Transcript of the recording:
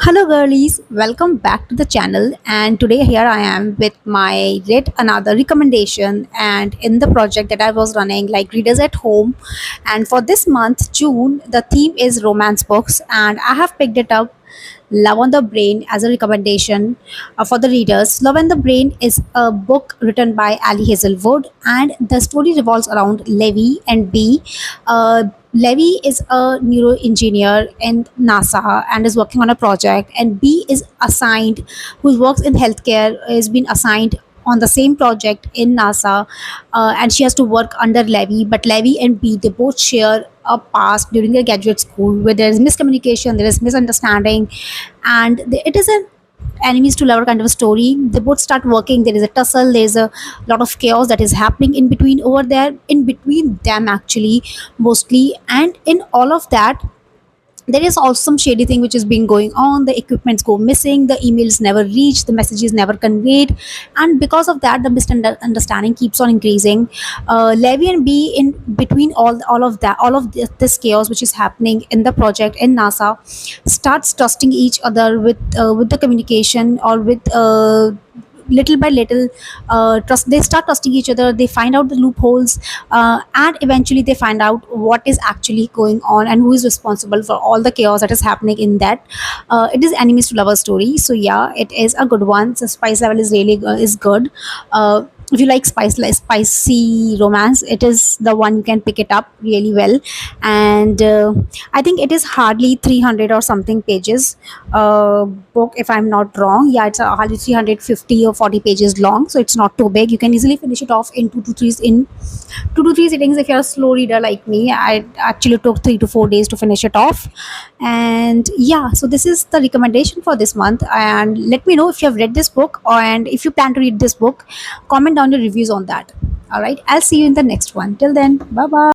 Hello girlies, welcome back to the channel, and today here I am with my yet another recommendation and in the project that I was running like readers at home. And for this month June the theme is romance books, and I have picked it up Love on the Brain as a recommendation for the readers. Love on the Brain is a book written by Ali Hazelwood, and the story revolves around Levi and B. Levi is a neuroengineer in NASA and is working on a project, and B is assigned, who works in healthcare, is been assigned on the same project in NASA, and she has to work under Levi. But Levi and B, they both share a past during their graduate school where there is miscommunication, there is misunderstanding, and it is an enemies to lover kind of a story. They both start working. There is a tussle. There is a lot of chaos that is happening in between over there, in between them actually, mostly. And in all of that, there is also some shady thing which is being going on. The equipments go missing, the emails never reach, the messages never conveyed, and because of that the misunderstanding keeps on increasing. Levy and B, in between all of that, all of this chaos which is happening in the project in NASA, starts trusting each other with the communication, or with little by little, trust they start trusting each other. They find out the loopholes, and eventually they find out what is actually going on and who is responsible for all the chaos that is happening in that. It is enemies to lovers story, so yeah, it is a good one. So spice level is really is good. If you like spicy romance, it is the one. You can pick it up really well. And I think it is hardly 300 or something pages book, if I'm not wrong. Yeah, it's hardly 350 or 40 pages long, so it's not too big. You can easily finish it off in 2 to 3 sittings. If you're a slow reader like me, I actually took 3 to 4 days to finish it off. And yeah, so this is the recommendation for this month. And let me know if you have read this book, and if you plan to read this book, comment down your reviews on that. All right, I'll see you in the next one. Till then, bye bye.